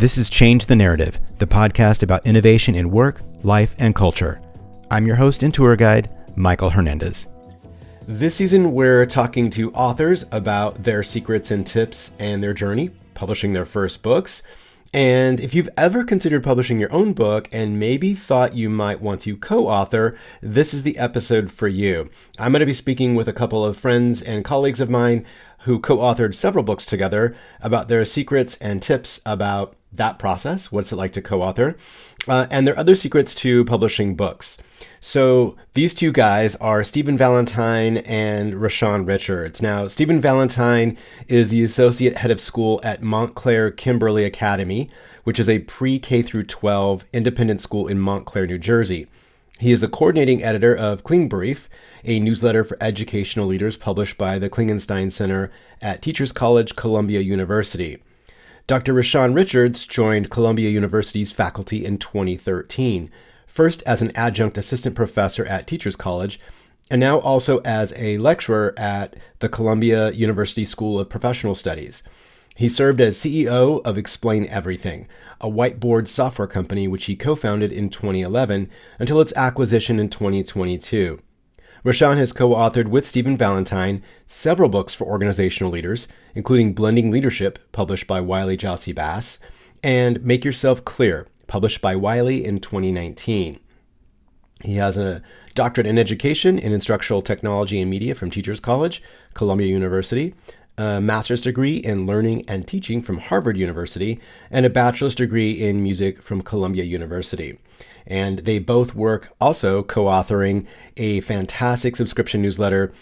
This is Change the Narrative, the podcast about innovation in work, life, and culture. I'm your host and tour guide, Michael Hernandez. This season, we're talking to authors about their secrets and tips and their journey publishing their first books. And if you've ever considered publishing your own book and maybe thought you might want to co-author, this is the episode for you. I'm going to be speaking with a couple of friends and colleagues of mine who co-authored several books together about their secrets and tips about that process, what's it like to co-author, and their other secrets to publishing books. So these two guys are Stephen Valentine and Reshan Richards. Now, Stephen Valentine is the associate head of school at Montclair Kimberly Academy, which is a pre-K through 12 independent school in Montclair, New Jersey. He is the coordinating editor of Kling Brief, a newsletter for educational leaders published by the Klingenstein Center at Teachers College, Columbia University. Dr. Reshan Richards joined Columbia University's faculty in 2013, first as an adjunct assistant professor at Teachers College, and now also as a lecturer at the Columbia University School of Professional Studies. He served as CEO of Explain Everything, a whiteboard software company which he co-founded in 2011 until its acquisition in 2022. Reshan has co-authored with Stephen Valentine several books for organizational leaders, including Blending Leadership, published by Wiley Jossie Bass, and Make Yourself Clear, published by Wiley in 2019. He has a doctorate in education in instructional technology and media from Teachers College, Columbia University, a master's degree in learning and teaching from Harvard University, and a bachelor's degree in music from Columbia University. And they both work also co-authoring a fantastic subscription newsletter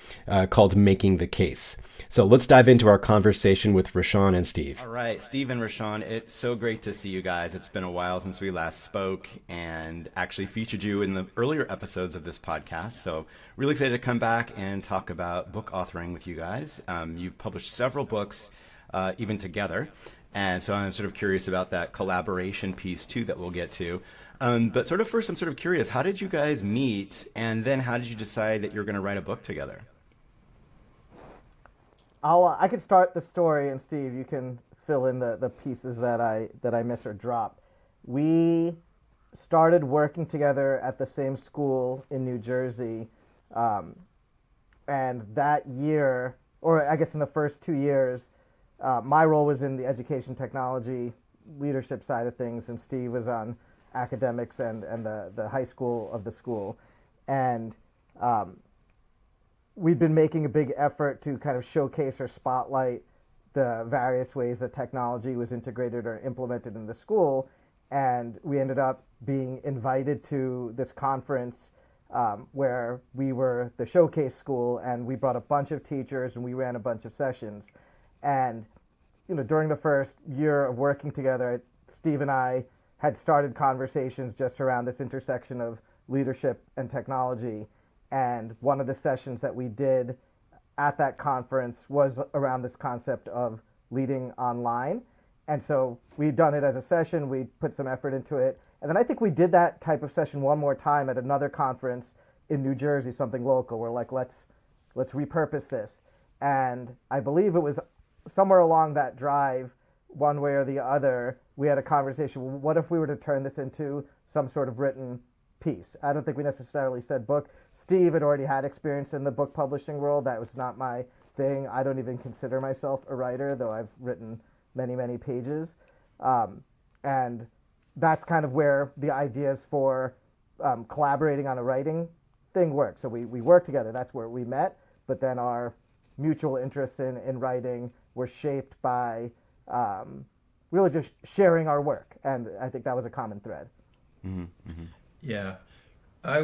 called Making the Case. So let's dive into our conversation with Reshan and Steve. All right, Steve and Reshan, it's so great to see you guys. It's been a while since we last spoke and actually featured you in the earlier episodes of this podcast. So really excited to come back and talk about book authoring with you guys. You've published several books even together. And so I'm sort of curious about that collaboration piece too that we'll get to. But sort of first, I'm sort of curious, how did you guys meet? And then how did you decide that you're going to write a book together? I could start the story, and Steve, you can fill in the pieces that I miss or drop. We started working together at the same school in New Jersey, and that year, or I guess in the first 2 years, my role was in the education technology leadership side of things, and Steve was on academics and the high school of the school. And we'd been making a big effort to kind of showcase or spotlight the various ways that technology was integrated or implemented in the school. And we ended up being invited to this conference where we were the showcase school, and we brought a bunch of teachers and we ran a bunch of sessions. And during the first year of working together, Steve and I had started conversations just around this intersection of leadership and technology. And one of the sessions that we did at that conference was around this concept of leading online. And so we'd done it as a session, we put some effort into it. And then I think we did that type of session one more time at another conference in New Jersey, something local. We're like, let's repurpose this. And I believe it was somewhere along that drive, one way or the other, we had a conversation. Well, what if we were to turn this into some sort of written piece? I don't think we necessarily said book. Steve had already had experience in the book publishing world. That was not my thing. I don't even consider myself a writer, though I've written many, many pages. And that's kind of where the ideas for collaborating on a writing thing work. So we worked together. That's where we met. But then our mutual interests in writing were shaped by really just sharing our work, and I think that was a common thread. Mm-hmm, mm-hmm. Yeah, I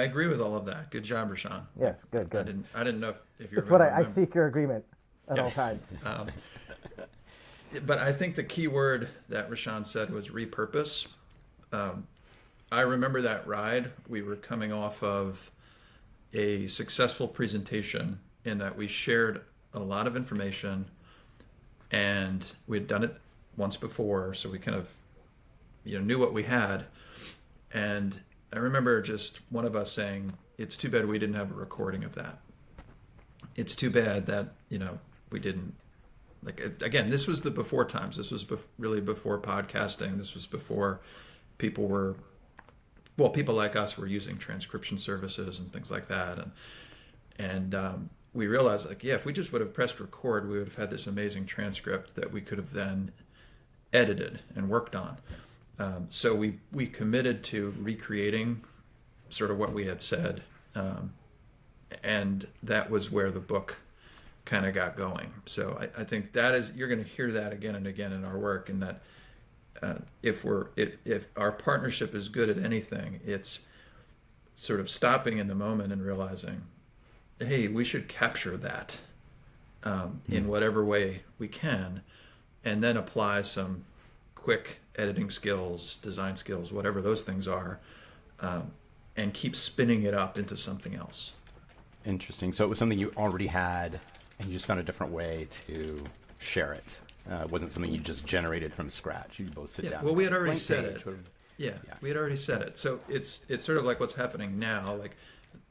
agree with all of that. Good job, Reshan. Yes, good. I didn't know if you're. That's what I seek your agreement at all times. But I think the key word that Reshan said was repurpose. I remember that ride. We were coming off of a successful presentation in that we shared a lot of information, and we had done it once before, so we kind of knew what we had. And I remember just one of us saying, it's too bad we didn't have a recording of that. It's too bad that we didn't Again, this was the before times. This was really before podcasting. This was before people like us were using transcription services and things like that. And we realized, if we just would have pressed record, we would have had this amazing transcript that we could have then edited and worked on. So we committed to recreating sort of what we had said, and that was where the book kind of got going. So I think you're going to hear that again and again in our work, and that if our partnership is good at anything, it's sort of stopping in the moment and realizing, hey, we should capture that in whatever way we can, and then apply some quick editing skills, design skills, whatever those things are, and keep spinning it up into something else. Interesting. So it was something you already had, and you just found a different way to share it. It wasn't something you just generated from scratch. You both sit down. Well, we had already said it. Yeah, we had already said it. So it's sort of like what's happening now. Like,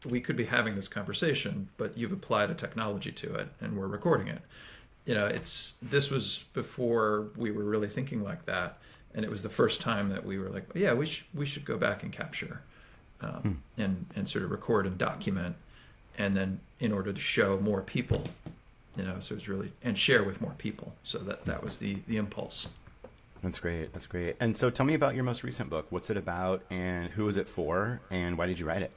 we could be having this conversation, but you've applied a technology to it, and we're recording it. This was before we were really thinking like that, and it was the first time that we were like, yeah, we should go back and capture, and sort of record and document, and then in order to show more people, so it's really, and share with more people. So that was the impulse. That's great. And so tell me about your most recent book. What's it about, and who is it for, and why did you write it?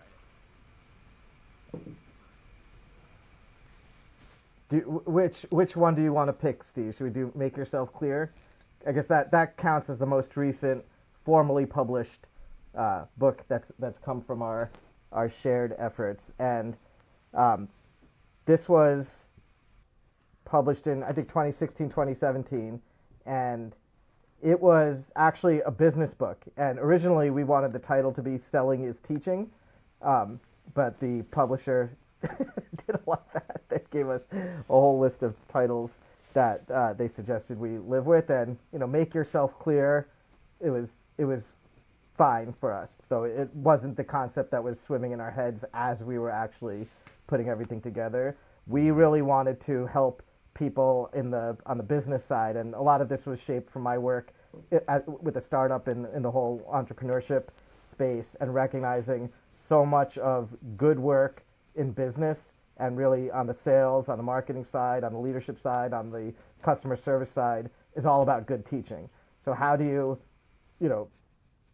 Which one do you want to pick, Steve? Should we do Make Yourself Clear? I guess that counts as the most recent formally published book that's come from our shared efforts. And this was published in, I think, 2016, 2017. And it was actually a business book. And originally we wanted the title to be Selling is Teaching. But the publisher didn't want that. They gave us a whole list of titles that they suggested we live with, and Make Yourself Clear. It was fine for us. So it wasn't the concept that was swimming in our heads as we were actually putting everything together. We really wanted to help people on the business side, and a lot of this was shaped from my work with a startup in the whole entrepreneurship space, and recognizing so much of good work in business, and really on the sales, on the marketing side, on the leadership side, on the customer service side, is all about good teaching. So how do you,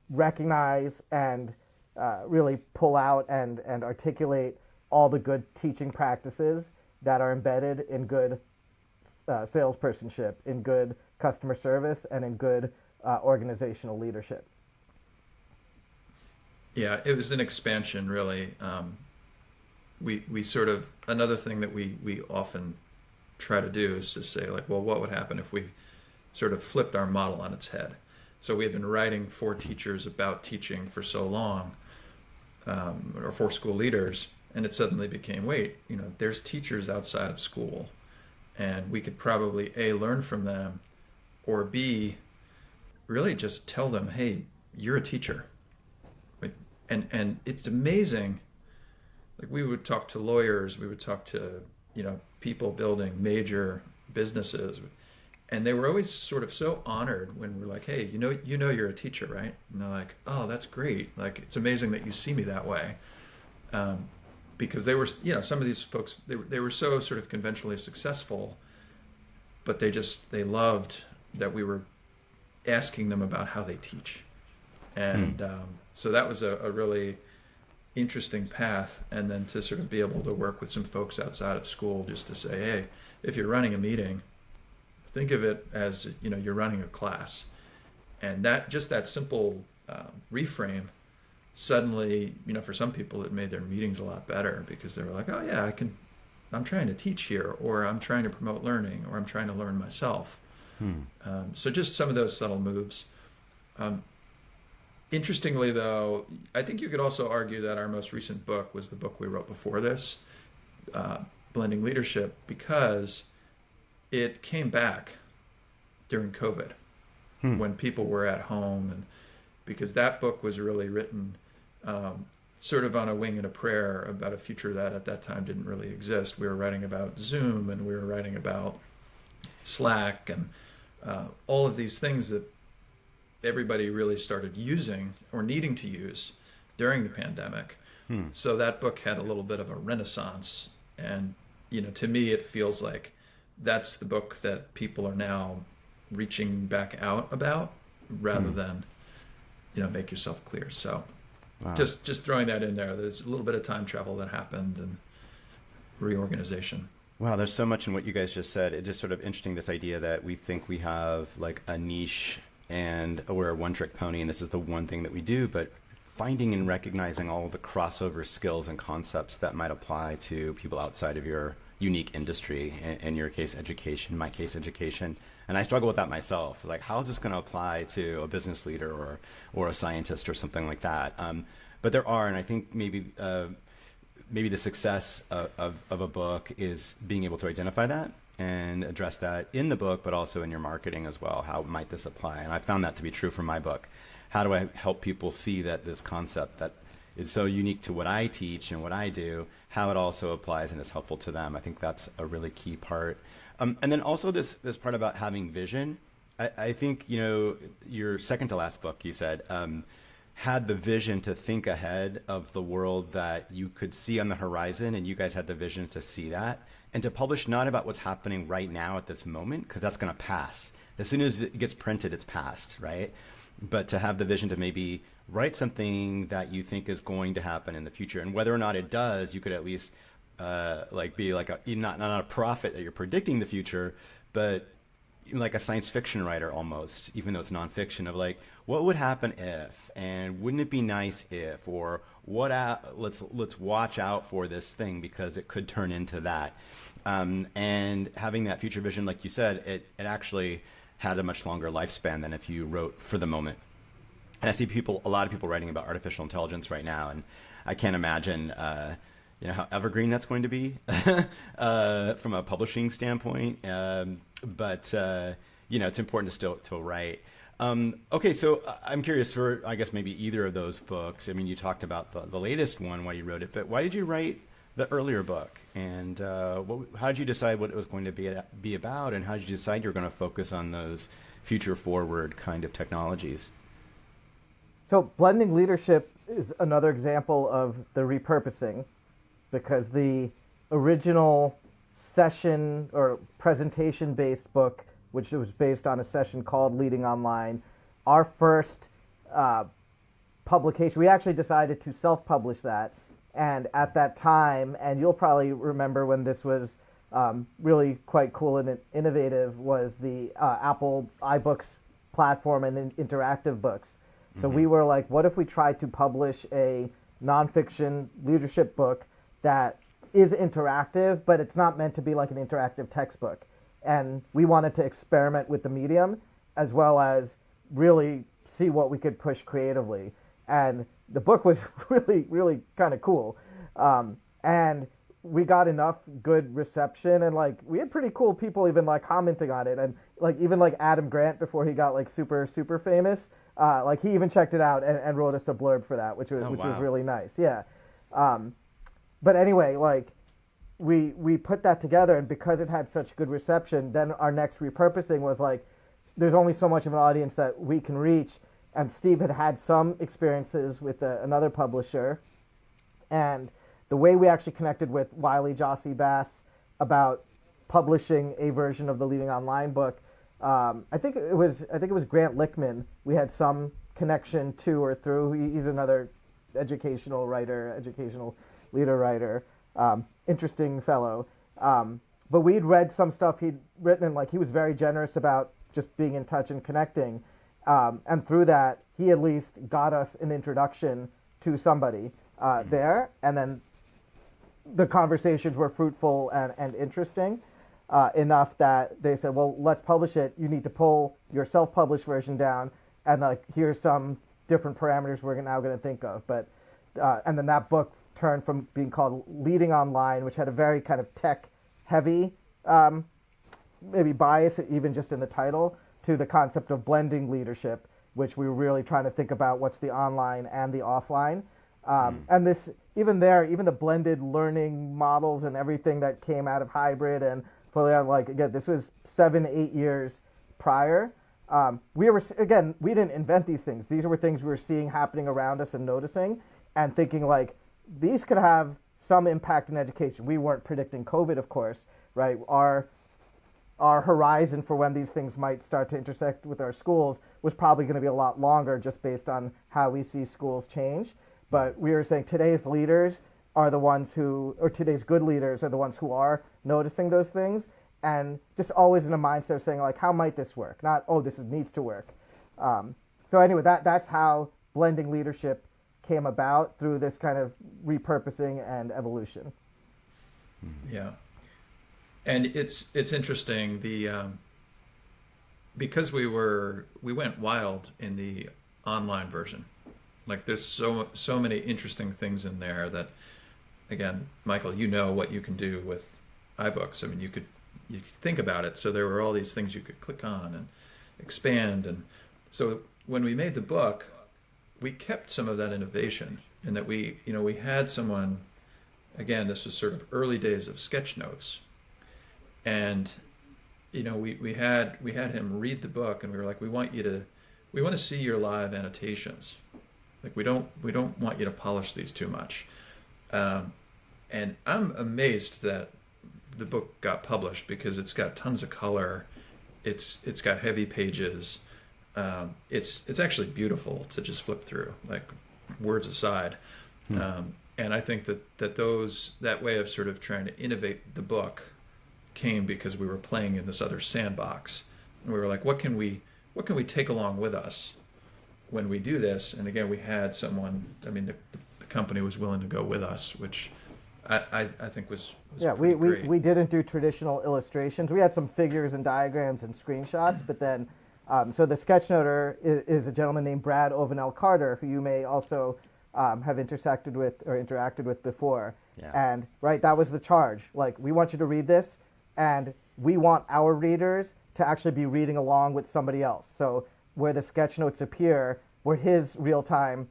recognize and really pull out and articulate all the good teaching practices that are embedded in good salespersonship, in good customer service, and in good organizational leadership? Yeah, it was an expansion, really. We sort of, another thing that we often try to do is to say, like, well, what would happen if we sort of flipped our model on its head? So we had been writing for teachers about teaching for so long, or for school leaders, and it suddenly became, wait, there's teachers outside of school, and we could probably A, learn from them, or B, really just tell them, hey, you're a teacher. And it's amazing. Like, we would talk to lawyers, we would talk to, people building major businesses, and they were always sort of so honored when we're like, hey, you're a teacher, right? And they're like, oh, that's great. Like, it's amazing that you see me that way. Because they were, some of these folks, they were so sort of conventionally successful, but they loved that we were asking them about how they teach. And so that was a really interesting path. And then to sort of be able to work with some folks outside of school, just to say, hey, if you're running a meeting, think of it as, you're running a class. And that simple reframe, suddenly, for some people, it made their meetings a lot better, because they were like, oh yeah, I'm trying to teach here, or I'm trying to promote learning, or I'm trying to learn myself. So just some of those subtle moves. Interestingly, though, I think you could also argue that our most recent book was the book we wrote before this, Blending Leadership, because it came back during COVID when people were at home, and because that book was really written sort of on a wing and a prayer about a future that at that time didn't really exist. We were writing about Zoom, and we were writing about Slack and all of these things that everybody really started using or needing to use during the pandemic. So that book had a little bit of a renaissance. And, to me, it feels like that's the book that people are now reaching back out about rather than, make yourself clear. So wow. just throwing that in there. There's a little bit of time travel that happened and reorganization. Wow, there's so much in what you guys just said. It's just sort of interesting, this idea that we think we have like a niche and we're a one-trick pony and this is the one thing that we do, but finding and recognizing all the crossover skills and concepts that might apply to people outside of your unique industry, in your case, education, my case, education. And I struggle with that myself. It's like, how is this going to apply to a business leader or a scientist or something like that? But there are, and I think maybe the success of a book is being able to identify that and address that in the book, but also in your marketing as well. How might this apply? And I found that to be true for my book. How do I help people see that this concept that is so unique to what I teach and what I do, how it also applies and is helpful to them? I think that's a really key part. And then also this part about having vision. I think, your second to last book, you said, had the vision to think ahead of the world that you could see on the horizon, and you guys had the vision to see that and to publish not about what's happening right now at this moment, because that's going to pass. As soon as it gets printed, it's past, right? But to have the vision to maybe write something that you think is going to happen in the future, and whether or not it does, you could at least be like not a prophet that you're predicting the future, but like a science fiction writer almost, even though it's nonfiction, of like, what would happen if, and wouldn't it be nice if, or let's watch out for this thing because it could turn into that. And having that future vision, like you said, it actually had a much longer lifespan than if you wrote for the moment. And I see a lot of people writing about artificial intelligence right now, and I can't imagine how evergreen that's going to be from a publishing standpoint. But it's important to still write. Okay, so I'm curious for, I guess, maybe either of those books. I mean, you talked about the latest one, why you wrote it, but why did you write the earlier book? And how did you decide what it was going to be about, and how did you decide you're going to focus on those future forward kind of technologies? So blending leadership is another example of the repurposing, because the original session or presentation-based book, which was based on a session called Leading Online, our first publication, we actually decided to self-publish that. And at that time, and you'll probably remember when this was really quite cool and innovative, was the Apple iBooks platform and interactive books. So we were like, what if we tried to publish a nonfiction leadership book that is interactive, but it's not meant to be like an interactive textbook? And we wanted to experiment with the medium as well as really see what we could push creatively. And the book was really, really kind of cool. And we got enough good reception, and like we had pretty cool people even like commenting on it, and like even like Adam Grant, before he got like super famous, like he even checked it out and wrote us a blurb for that, which was really nice. Yeah. But anyway, like we put that together, and because it had such good reception, then our next repurposing was like, there's only so much of an audience that we can reach. And Steve had some experiences with another publisher, and the way we actually connected with Wiley Jossie Bass about publishing a version of the Leading Online book, I think it was Grant Lickman. We had some connection to or through. He's another educational leader writer, interesting fellow. But we'd read some stuff he'd written, and like he was very generous about just being in touch and connecting. And through that, he at least got us an introduction to somebody there, and then the conversations were fruitful and interesting enough that they said, well, let's publish it. You need to pull your self-published version down, and like here's some different parameters we're now going to think of. But and then that book turned from being called Leading Online, which had a very kind of tech-heavy maybe bias, even just in the title, to the concept of blending leadership, which we were really trying to think about what's the online and the offline. And this, even the blended learning models and everything that came out of hybrid and fully on, like, again, this was 7-8 years prior. We didn't invent these things. These were things we were seeing happening around us and noticing and thinking, like, these could have some impact in education. We weren't predicting COVID, of course, right? Our horizon for when these things might start to intersect with our schools was probably going to be a lot longer, just based on how we see schools change. But we were saying today's leaders are the ones who, or today's good leaders are the ones who are noticing those things, and just always in a mindset of saying, like, how might this work? Not, oh, needs to work. So anyway, that's how blending leadership came about, through this kind of repurposing and evolution. Yeah. And it's interesting, because we went wild in the online version. Like, there's so many interesting things in there that, again, Michael, you know what you can do with iBooks. I mean, you could think about it. So there were all these things you could click on and expand. And so when we made the book, we kept some of that innovation, in that we had someone, again, this was sort of early days of sketch notes. And, we had him read the book, and we were like, we want to see your live annotations. Like, we don't want you to polish these too much. And I'm amazed that the book got published, because it's got tons of color. It's got heavy pages. It's actually beautiful to just flip through, like, words aside. And I think that way of sort of trying to innovate the book came because we were playing in this other sandbox, and we were like, what can we take along with us when we do this? And again, we had someone, I mean, the company was willing to go with us, which I think was great. We didn't do traditional illustrations. We had some figures and diagrams and screenshots, but then so the sketchnoter is a gentleman named Brad Ovanell Carter, who you may also have interacted with before. Yeah. And that was the charge. Like, we want you to read this, and we want our readers to actually be reading along with somebody else. So where the sketch notes appear were his real-time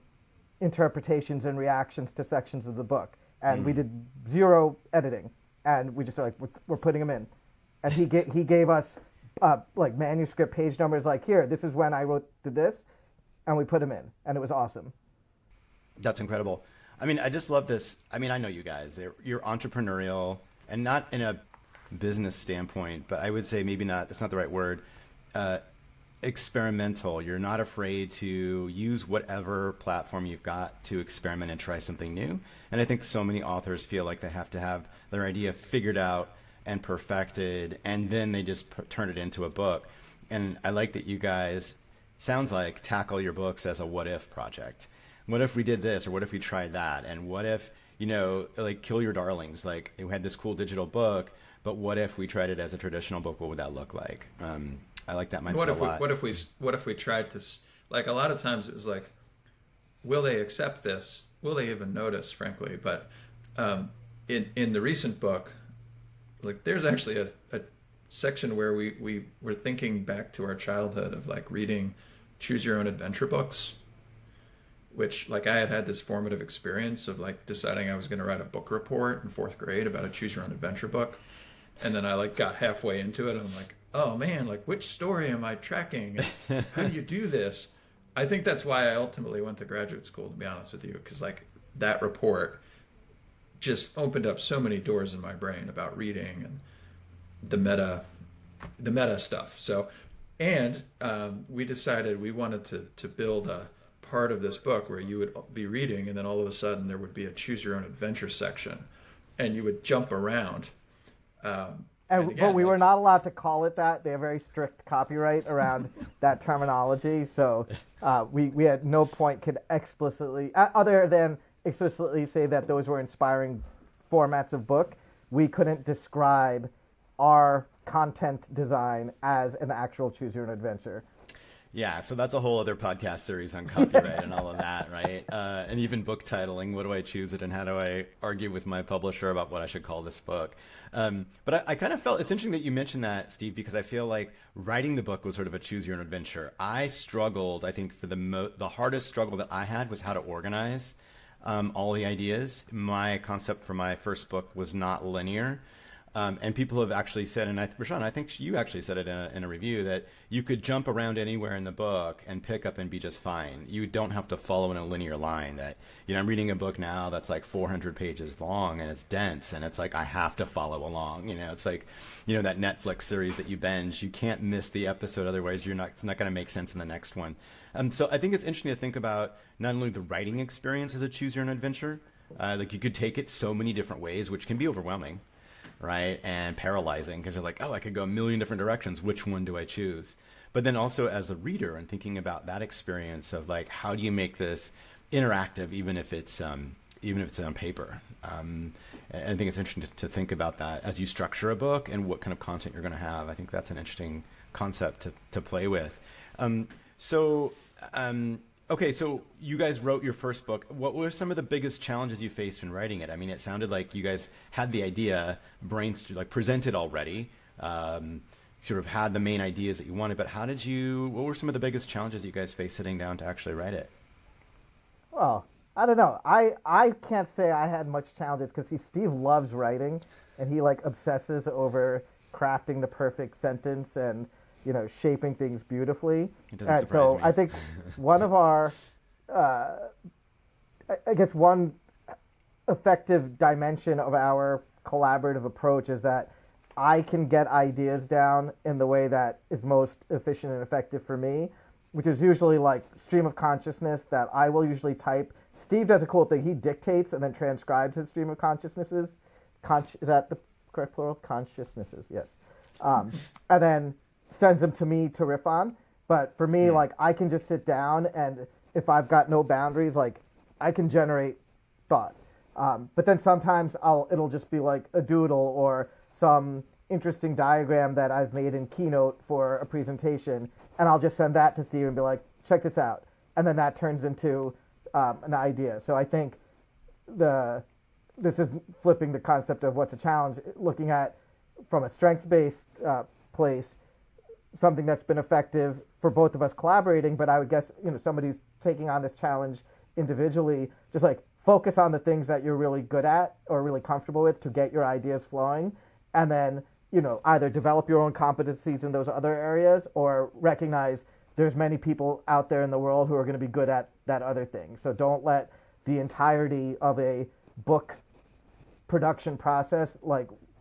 interpretations and reactions to sections of the book. And we did zero editing, and we just were like, we're putting them in. And he gave us like manuscript page numbers, like, here, this is when I did this, and we put them in, and it was awesome. That's incredible. I mean, I just love this. I mean, I know you guys, you're entrepreneurial, and not in a business standpoint, but I would say maybe not, that's not the right word, experimental. You're not afraid to use whatever platform you've got to experiment and try something new. And I think so many authors feel like they have to have their idea figured out and perfected, and then they just turn it into a book. And I like that you guys, sounds like, tackle your books as a what if project. What if we did this, or what if we tried that? And what if, like, Kill Your Darlings, like, we had this cool digital book, but what if we tried it as a traditional book? What would that look like? I like that mindset a lot. What if we tried to, like, a lot of times it was like, will they accept this? Will they even notice, frankly? But in the recent book, like, there's actually a section where we were thinking back to our childhood of, like, reading choose your own adventure books, which, like, I had this formative experience of, like, deciding I was going to write a book report in 4th grade about a choose your own adventure book. And then I, like, got halfway into it, and I'm like, oh man, like, which story am I tracking? How do you do this? I think that's why I ultimately went to graduate school, to be honest with you, because, like, that report just opened up so many doors in my brain about reading and the meta stuff. So, and we decided we wanted to build a part of this book where you would be reading, and then all of a sudden there would be a choose your own adventure section, and you would jump around. But we were not allowed to call it that. They have very strict copyright around that terminology. So we at no point could explicitly, other than explicitly say that those were inspiring formats of book, we couldn't describe our content design as an actual choose your own adventure. Yeah, so that's a whole other podcast series on copyright and all of that, right? And even book titling. What do I choose it, and how do I argue with my publisher about what I should call this book? But I kind of felt it's interesting that you mentioned that, Steve, because I feel like writing the book was sort of a choose your own adventure. I struggled. I think for the hardest struggle that I had was how to organize all the ideas. My concept for my first book was not linear. And people have actually said, and Rashawn, I think you actually said it in a review, that you could jump around anywhere in the book and pick up and be just fine. You don't have to follow in a linear line. That, I'm reading a book now that's like 400 pages long and it's dense, and it's like I have to follow along. It's like, that Netflix series that you binge. You can't miss the episode, otherwise it's not going to make sense in the next one. So I think it's interesting to think about not only the writing experience as a choose your own adventure, like you could take it so many different ways, which can be overwhelming, right? And paralyzing, because you're like, oh, I could go a million different directions. Which one do I choose? But then also as a reader and thinking about that experience of like, how do you make this interactive, even if it's on paper? And I think it's interesting to think about that as you structure a book and what kind of content you're going to have. I think that's an interesting concept to play with. Okay, so you guys wrote your first book. What were some of the biggest challenges you faced in writing it? I mean, it sounded like you guys had the idea presented already, sort of had the main ideas that you wanted, but what were some of the biggest challenges you guys faced sitting down to actually write it? Well, I don't know. I can't say I had much challenges because Steve loves writing, and he obsesses over crafting the perfect sentence and shaping things beautifully. It doesn't surprise me. I think one of our, I guess one effective dimension of our collaborative approach is that I can get ideas down in the way that is most efficient and effective for me, which is usually like stream of consciousness that I will usually type. Steve does a cool thing. He dictates and then transcribes his stream of consciousnesses. Is that the correct plural? Consciousnesses, yes. And then sends them to me to riff on. But for me, I can just sit down, and if I've got no boundaries, I can generate thought. But then sometimes it'll just be like a doodle or some interesting diagram that I've made in Keynote for a presentation, and I'll just send that to Steve and be like, check this out. And then that turns into an idea. So I think this is flipping the concept of what's a challenge, looking at from a strengths-based place, something that's been effective for both of us collaborating, but I would guess, somebody who's taking on this challenge individually, just focus on the things that you're really good at or really comfortable with to get your ideas flowing, and then, either develop your own competencies in those other areas or recognize there's many people out there in the world who are going to be good at that other thing. So don't let the entirety of a book production process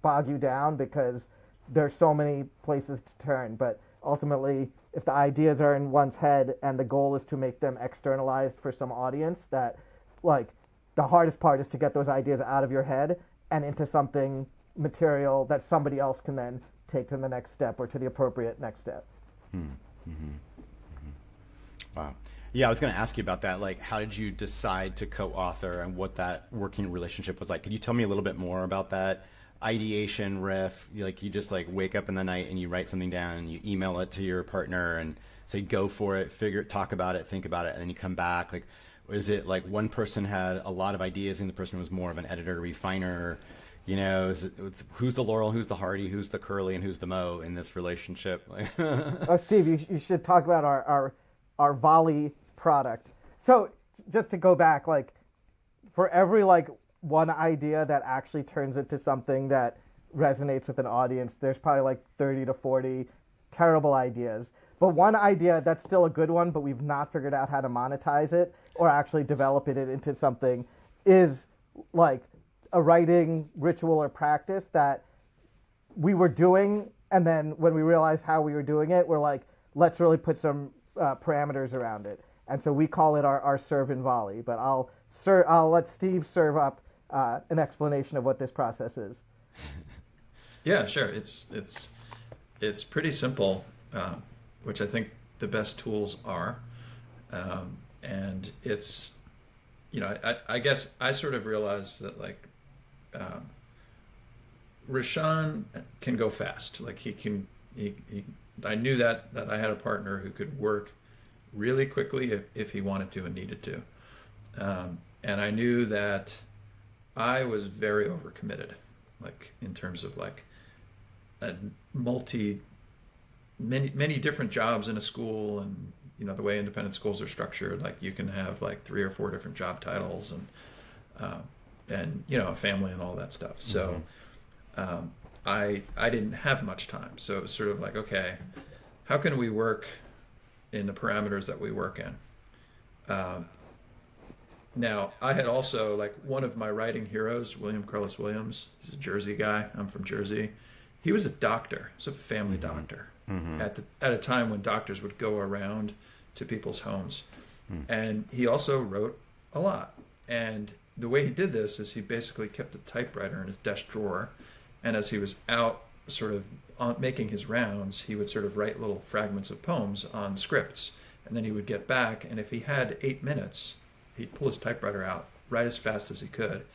bog you down, because there's so many places to turn. But ultimately, if the ideas are in one's head and the goal is to make them externalized for some audience, that the hardest part is to get those ideas out of your head and into something material that somebody else can then take to the next step or to the appropriate next step. Wow. Yeah, I was going to ask you about that. How did you decide to co-author and what that working relationship was like? Could you tell me a little bit more about that ideation riff? You just wake up in the night and you write something down and you email it to your partner and say, go for it, talk about it, think about it, and then you come back. Is it one person had a lot of ideas and the person was more of an editor, refiner? Who's the Laurel, who's the Hardy, who's the Curly, and who's the Mo in this relationship? Oh, Steve, you should talk about our volley product. So just to go back, for every one idea that actually turns into something that resonates with an audience, there's probably 30 to 40 terrible ideas. But one idea that's still a good one, but we've not figured out how to monetize it or actually develop it into something, is a writing ritual or practice that we were doing, and then when we realized how we were doing it, we're let's really put some parameters around it. And so we call it our serve and volley. But I'll let Steve serve up an explanation of what this process is. Yeah, sure. It's pretty simple, which I think the best tools are, and it's, I guess I sort of realized that Reshan can go fast. I knew that I had a partner who could work really quickly if he wanted to and needed to. And I knew that I was very overcommitted, in terms of many different jobs in a school, and the way independent schools are structured, you can have 3 or 4 different job titles and a family and all that stuff. So I didn't have much time. So it was sort of like, okay, how can we work in the parameters that we work in? Now, I had also, like, one of my writing heroes, William Carlos Williams, he's a Jersey guy. I'm from Jersey. He was a doctor. He was a family doctor at a time when doctors would go around to people's homes. And he also wrote a lot. And the way he did this is he basically kept a typewriter in his desk drawer. And as he was out sort of making his rounds, he would sort of write little fragments of poems on scripts. And then he would get back, and if he had 8 minutes, he'd pull his typewriter out, write as fast as he could.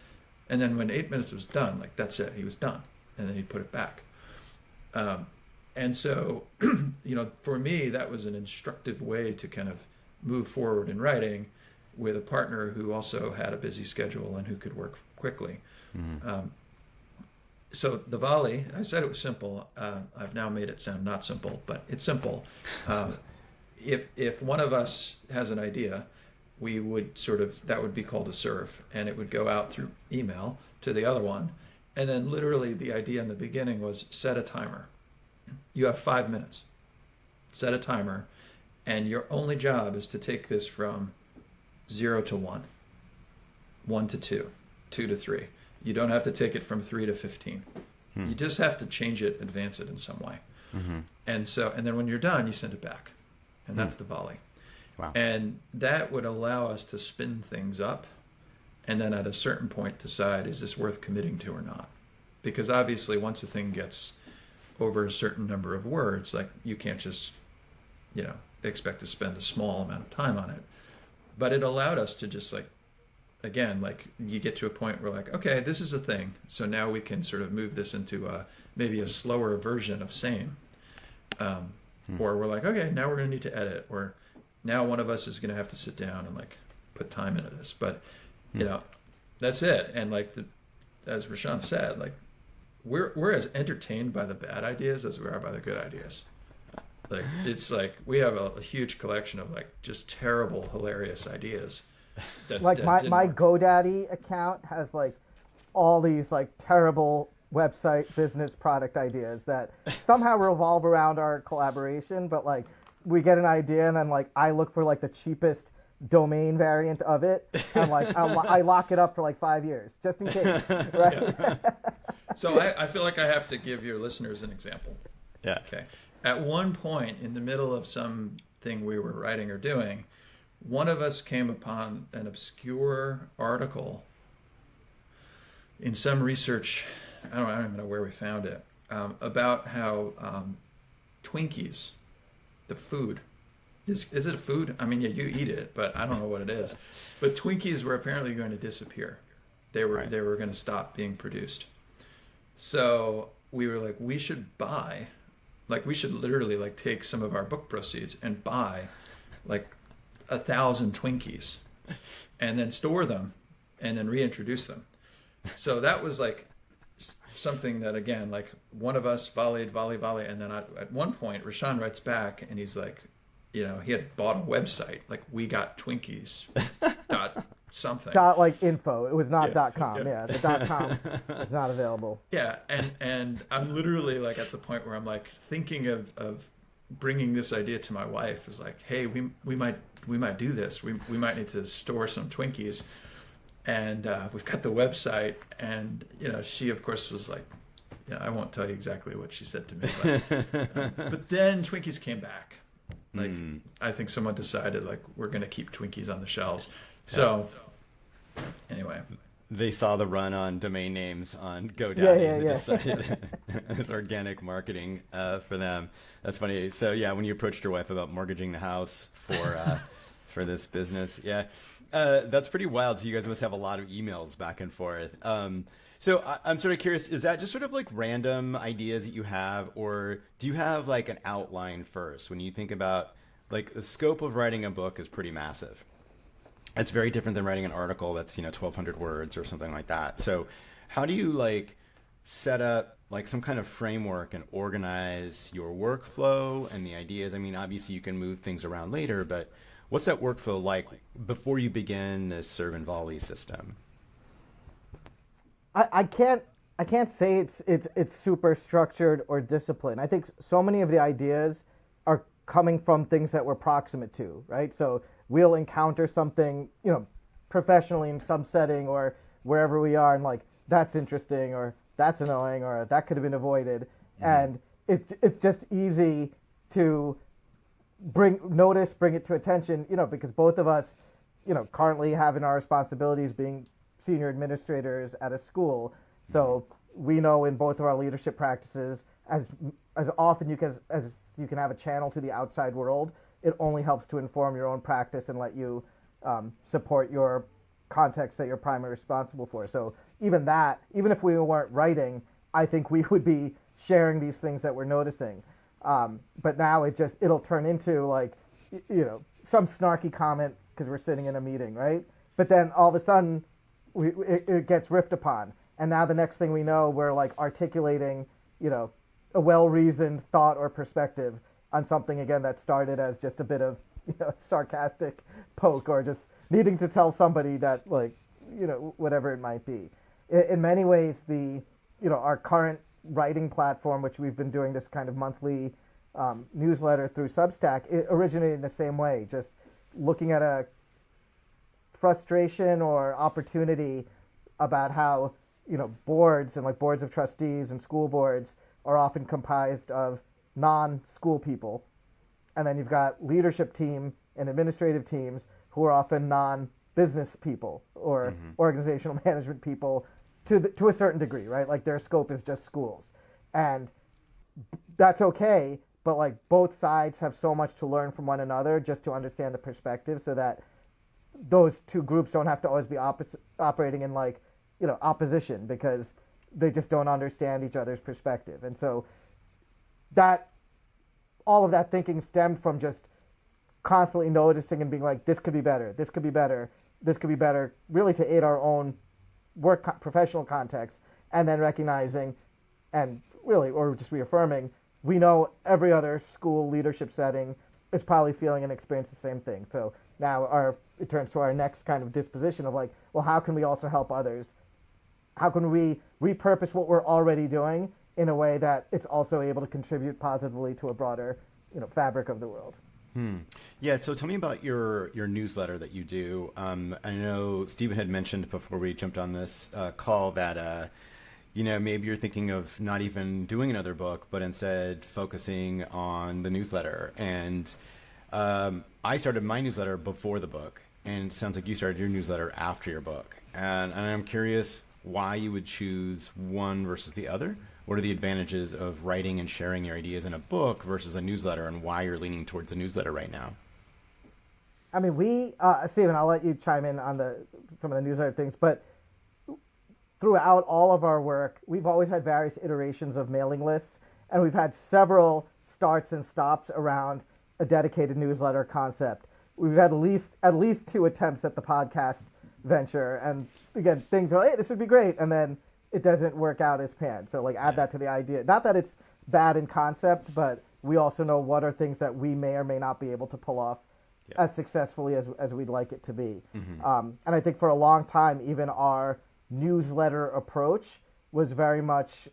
And then when 8 minutes was done, like, that's it, he was done. And then he'd put it back. And so, for me, that was an instructive way to kind of move forward in writing with a partner who also had a busy schedule and who could work quickly. So the volley, I said it was simple. I've now made it sound not simple, but it's simple. If one of us has an idea, we would that would be called a serve, and it would go out through email to the other one. And then literally the idea in the beginning was set a timer. You have 5 minutes. Set a timer, and your only job is to take this from 0 to 1, 1 to 2, 2 to 3. You don't have to take it from 3 to 15. You just have to change it, advance it in some way. And then when you're done, you send it back. And that's the volley. Wow. And that would allow us to spin things up and then at a certain point decide, is this worth committing to or not? Because obviously once a thing gets over a certain number of words, like, you can't just, expect to spend a small amount of time on it. But it allowed us to just, like, again, like, you get to a point where, like, okay, this is a thing. So now we can sort of move this into maybe a slower version of same. Or we're like, okay, now we're going to need to edit. Or now one of us is going to have to sit down and, like, put time into this. But, that's it. And, like, as Reshan said, like, we're as entertained by the bad ideas as we are by the good ideas. Like, it's like we have a huge collection of, like, just terrible, hilarious ideas. My GoDaddy account has, like, all these, like, terrible website business product ideas that somehow revolve around our collaboration, but, like, we get an idea and then, like, I look for, like, the cheapest domain variant of it, and, like, I lock it up for, like, 5 years just in case, right? Yeah. So I feel like I have to give your listeners an example. Yeah. Okay. At one point in the middle of something we were writing or doing, one of us came upon an obscure article in some research, I don't even know where we found it, about how Twinkies, the food, is it a food? I mean, yeah, you eat it, but I don't know what it is. But Twinkies were apparently going to disappear. They were going to stop being produced. So we were like, we should literally, like, take some of our book proceeds and buy, like, 1,000 Twinkies and then store them and then reintroduce them. So that was, like, something that, again, like, one of us volleyed. And then at one point, Reshan writes back and he's like, he had bought a website, like, we got Twinkies dot something. .info. It was not .com. Yeah, the .com is not available. Yeah, and I'm literally, like, at the point where I'm, like, thinking of bringing this idea to my wife. Is like, hey, we might do this. We might need to store some Twinkies, and we've got the website. And she of course was like, I won't tell you exactly what she said to me, but then Twinkies came back. Like, I think someone decided, like, we're going to keep Twinkies on the shelves. So anyway, they saw the run on domain names on GoDaddy and decided it's organic marketing for them. That's funny. So yeah, when you approached your wife about mortgaging the house for this business, that's pretty wild. So you guys must have a lot of emails back and forth. So I'm sort of curious, is that just sort of like random ideas that you have, or do you have, like, an outline first? When you think about, like, the scope of writing a book is pretty massive. It's very different than writing an article that's 1,200 words or something like that. So how do you, like, set up, like, some kind of framework and organize your workflow and the ideas? I mean, obviously you can move things around later, but what's that workflow like before you begin this serve and volley system? I can't I can't say it's super structured or disciplined. I think so many of the ideas are coming from things that we're proximate to, right? So we'll encounter something, professionally in some setting or wherever we are, and like that's interesting or that's annoying or that could have been avoided, and it's just easy to bring it to attention, because both of us, currently having our responsibilities being senior administrators at a school. So we know in both of our leadership practices, as often as you can have a channel to the outside world, it only helps to inform your own practice and let you support your context that you're primarily responsible for. So even if we weren't writing, I think we would be sharing these things that we're noticing. But now it'll turn into like, some snarky comment because we're sitting in a meeting, right? But then all of a sudden it gets riffed upon. And now the next thing we know, we're like articulating, a well-reasoned thought or perspective on something, again, that started as just a bit of, sarcastic poke or just needing to tell somebody that, like, whatever it might be. In many ways, our current writing platform, which we've been doing this kind of monthly newsletter through Substack, it originated in the same way, just looking at a frustration or opportunity about how, boards and like boards of trustees and school boards are often comprised of non-school people. And then you've got leadership team and administrative teams who are often non-business people or organizational management people to a certain degree, right? Like their scope is just schools. And that's okay, but like both sides have so much to learn from one another just to understand the perspective, so that those two groups don't have to always be operating in like, opposition, because they just don't understand each other's perspective. And so all of that thinking stemmed from just constantly noticing and being like, this could be better, this could be better, this could be better, really to aid our own professional context, and then recognizing and really, or just reaffirming, we know every other school leadership setting is probably feeling and experiencing the same thing. So now it turns to our next kind of disposition of like, well, how can we also help others? How can we repurpose what we're already doing in a way that it's also able to contribute positively to a broader, fabric of the world? Yeah, so tell me about your newsletter that you do. I know Stephen had mentioned before we jumped on this call that maybe you're thinking of not even doing another book, but instead focusing on the newsletter. And I started my newsletter before the book, and it sounds like you started your newsletter after your book. And I'm curious why you would choose one versus the other. What are the advantages of writing and sharing your ideas in a book versus a newsletter, and why you're leaning towards a newsletter right now? I mean, Stephen, I'll let you chime in on some of the newsletter things, but throughout all of our work, we've always had various iterations of mailing lists, and we've had several starts and stops around a dedicated newsletter concept. We've had at least 2 attempts at the podcast venture, and again, things are, hey, this would be great, and then it doesn't work out as planned. So like add that to the idea. Not that it's bad in concept, but we also know what are things that we may or may not be able to pull off as successfully as we'd like it to be. And I think for a long time, even our newsletter approach was very much,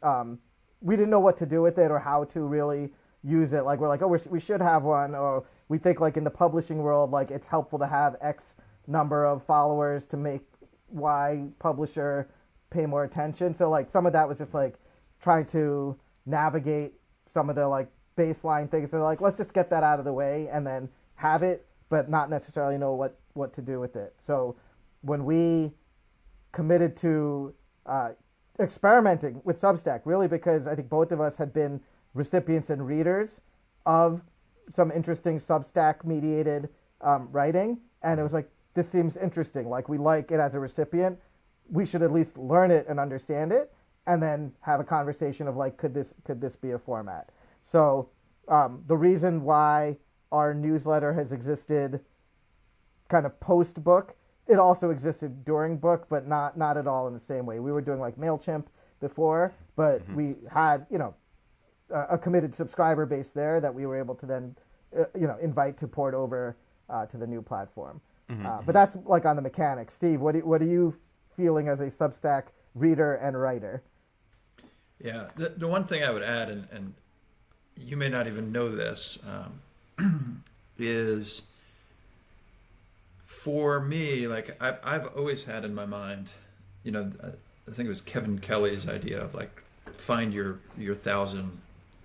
we didn't know what to do with it or how to really use it. Like we're like, oh, we should have one, or we think like in the publishing world, like it's helpful to have X number of followers to make Y publisher pay more attention. So like some of that was just like trying to navigate some of the like baseline things. So like, let's just get that out of the way and then have it, but not necessarily know what to do with it. So when we committed to experimenting with Substack, really because I think both of us had been recipients and readers of some interesting Substack mediated writing, and it was like, this seems interesting, like we like it as a recipient, we should at least learn it and understand it, and then have a conversation of like, could this be a format? So the reason why our newsletter has existed kind of post book, it also existed during book, but not at all in the same way. We were doing like MailChimp before, but we had a committed subscriber base there that we were able to then invite to port over to the new platform. But that's like on the mechanics. Steve, what are you feeling as a Substack reader and writer? Yeah, the one thing I would add, and you may not even know this, is for me, like I've always had in my mind, I think it was Kevin Kelly's idea of like find your 1,000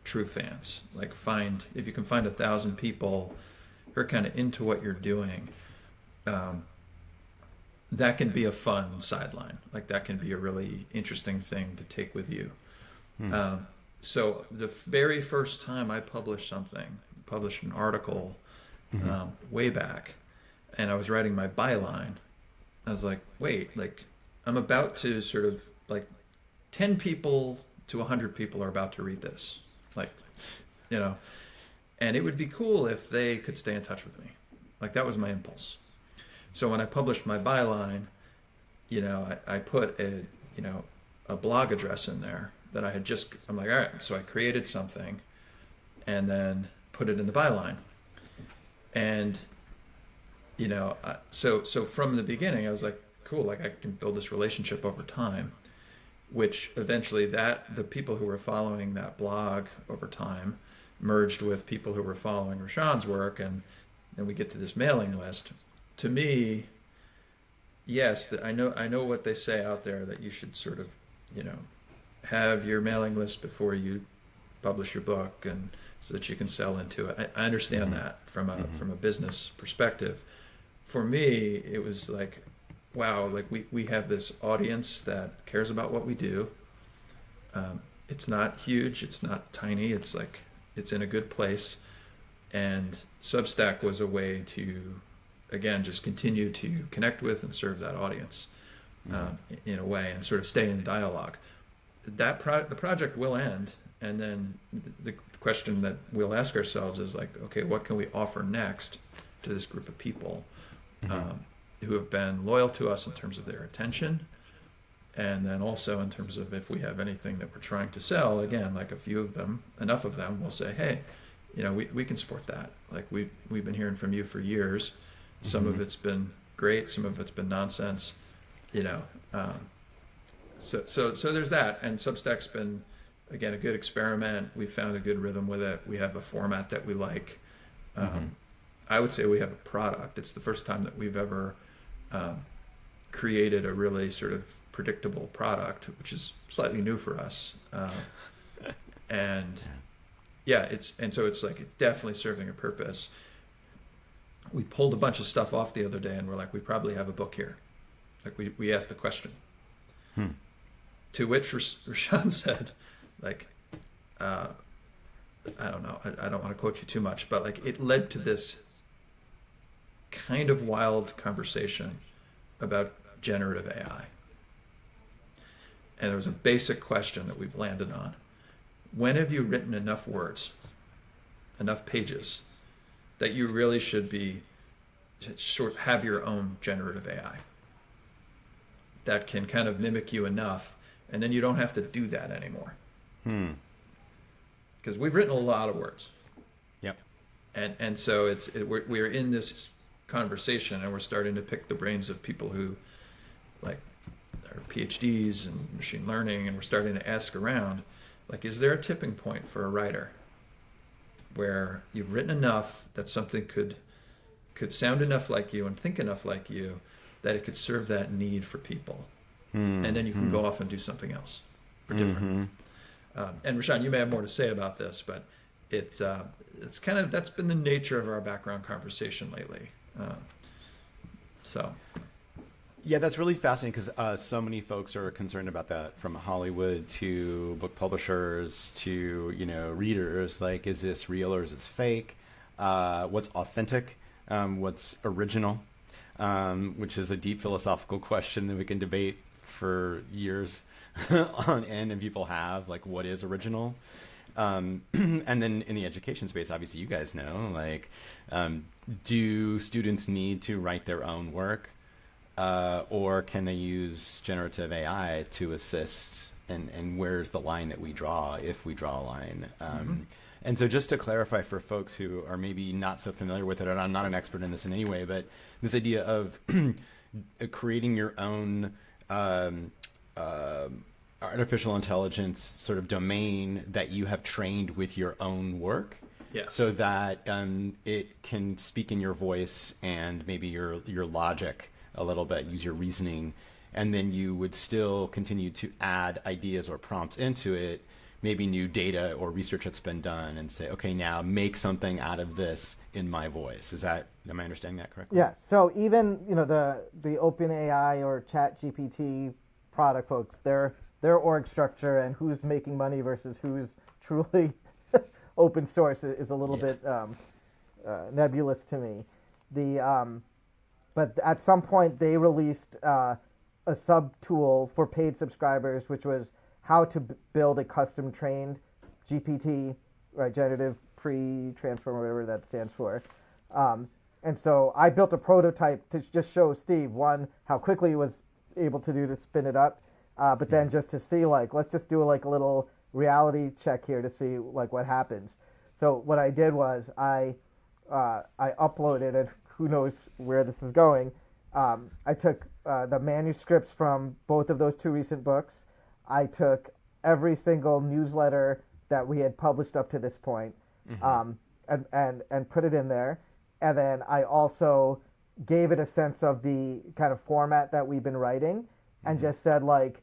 true fans. Like if you can find 1,000 people who are kind of into what you're doing, that can be a fun sideline. Like that can be a really interesting thing to take with you. So the very first time I published an article way back, and I was writing my byline, I was like, wait, like I'm about to sort of like 10 people to 100 people are about to read this. Like, and it would be cool if they could stay in touch with me. Like that was my impulse. So when I published my byline, I put a blog address in there that I'm like, all right, so I created something and then put it in the byline. And, so from the beginning, I was like, cool, like I can build this relationship over time, which eventually the people who were following that blog over time merged with people who were following Reshan's work. And then we get to this mailing list. To me, yes, I know what they say out there, that you should sort of, have your mailing list before you publish your book, and so that you can sell into it. I understand that from a business perspective. For me, it was like, wow, like we have this audience that cares about what we do. It's not huge, it's not tiny, it's like it's in a good place. And Substack was a way to, again, just continue to connect with and serve that audience in a way, and sort of stay in dialogue. The project will end, and then the question that we'll ask ourselves is like, okay, what can we offer next to this group of people who have been loyal to us in terms of their attention, and then also in terms of if we have anything that we're trying to sell. Again, like enough of them will say, hey, we can support that. Like we've been hearing from you for years. Some of it's been great, some of it's been nonsense, So there's that. And Substack's been, again, a good experiment. We found a good rhythm with it. We have a format that we like. I would say we have a product. It's the first time that we've ever created a really sort of predictable product, which is slightly new for us. And so it's like, it's definitely serving a purpose. We pulled a bunch of stuff off the other day, and we're like, we probably have a book here. Like we asked the question. To which Reshan said, like, I don't know, I don't want to quote you too much, but like it led to this kind of wild conversation about generative AI. And there was a basic question that we've landed on. When have you written enough words, enough pages, that you really should have your own generative AI that can kind of mimic you enough, and then you don't have to do that anymore? Because we've written a lot of words. Yep. And so we're in this conversation, and we're starting to pick the brains of people who like are PhDs in machine learning, and we're starting to ask around, like, is there a tipping point for a writer where you've written enough that something could sound enough like you and think enough like you that it could serve that need for people, and then you can go off and do something else or different. And Reshan, you may have more to say about this, but it's kind of, that's been the nature of our background conversation lately. Yeah, that's really fascinating, because so many folks are concerned about that, from Hollywood to book publishers to readers. Like, is this real or is this fake? What's authentic? What's original? Which is a deep philosophical question that we can debate for years on end, and people have, like, what is original? And then in the education space, obviously you guys know, like, do students need to write their own work, or can they use generative AI to assist? And where's the line that we draw, if we draw a line? And so just to clarify for folks who are maybe not so familiar with it, and I'm not an expert in this in any way, but this idea of creating your own artificial intelligence sort of domain that you have trained with your own work, so that it can speak in your voice and maybe your logic a little bit, use your reasoning, and then you would still continue to add ideas or prompts into it, maybe new data or research that's been done, and say, okay, now make something out of this in my voice. Am I understanding that correctly? Yeah. So even the OpenAI or ChatGPT product folks, their org structure and who's making money versus who's truly open source is a little bit nebulous to me. But at some point they released a sub tool for paid subscribers, which was how to build a custom trained GPT, right? Generative pre-transform, whatever that stands for. And so I built a prototype to just show Steve, one, how quickly he was able to do to spin it up, but then just to see, like, let's just do like a little reality check here to see like what happens. So what I did was I uploaded, and who knows where this is going. I took the manuscripts from both of those two recent books. I took every single newsletter that we had published up to this point, and put it in there. And then I also gave it a sense of the kind of format that we've been writing, and just said, like,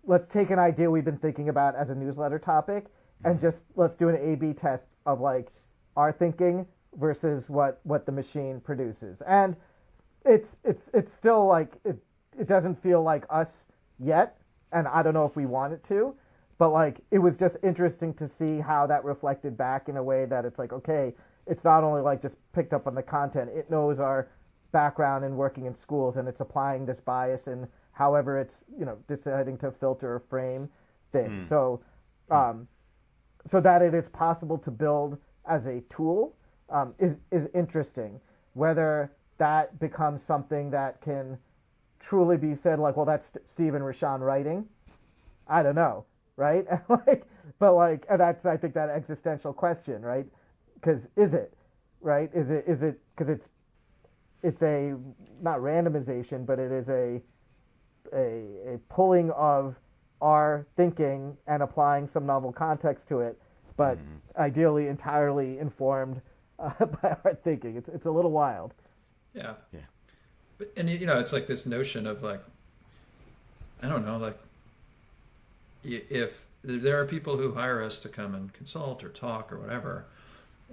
let's take an idea we've been thinking about as a newsletter topic, and just let's do an A/B test of like our thinking versus what the machine produces. And it's still like it doesn't feel like us yet, and I don't know if we want it to, but like it was just interesting to see how that reflected back in a way that it's like, okay, it's not only like just picked up on the content, it knows our background in working in schools, and it's applying this bias and however it's deciding to filter or frame things. So so that it is possible to build as a tool is interesting. Whether that becomes something that can truly be said like, well, that's Steve and Reshan writing, I don't know, right? And that's, I think, that existential question, right? Because is it, right? Is it because it's a not randomization, but it is a pulling of our thinking and applying some novel context to it, but ideally entirely informed by our thinking. It's a little wild. Yeah. But, and it's like this notion of like, I don't know, like if there are people who hire us to come and consult or talk or whatever,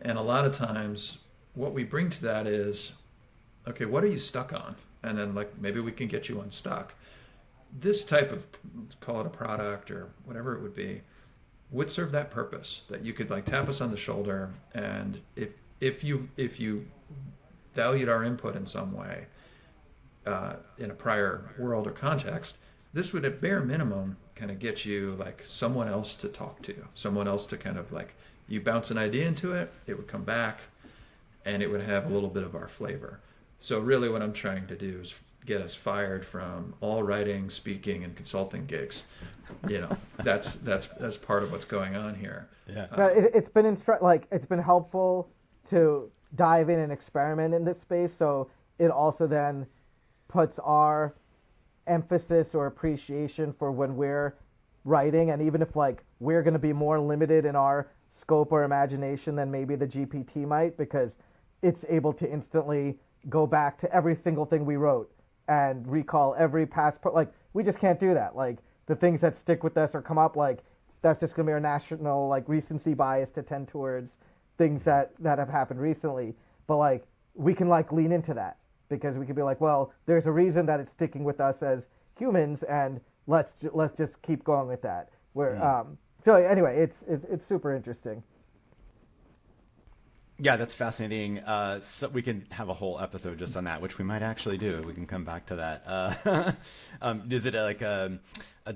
and a lot of times what we bring to that is, okay, what are you stuck on? And then like maybe we can get you unstuck. This type of, call it a product or whatever it would be, would serve that purpose, that you could like tap us on the shoulder, and if you valued our input in some way in a prior world or context, this would at bare minimum kind of get you like someone else to talk to, someone else to kind of like, you bounce an idea into it, it would come back, and it would have a little bit of our flavor. So really what I'm trying to do is get us fired from all writing, speaking, and consulting gigs. That's part of what's going on here. Yeah. It's been it's been helpful to dive in and experiment in this space. So it also then puts our emphasis or appreciation for when we're writing, and even if like we're going to be more limited in our scope or imagination than maybe the GPT might, because it's able to instantly go back to every single thing we wrote and recall every past like we just can't do that. Like the things that stick with us or come up, like that's just gonna be our national like recency bias to tend towards things that have happened recently. But like we can like lean into that, because we could be like, well, there's a reason that it's sticking with us as humans, and let's just keep going with that. So anyway, it's super interesting. Yeah, that's fascinating. So we can have a whole episode just on that, which we might actually do. We can come back to that. Is it like a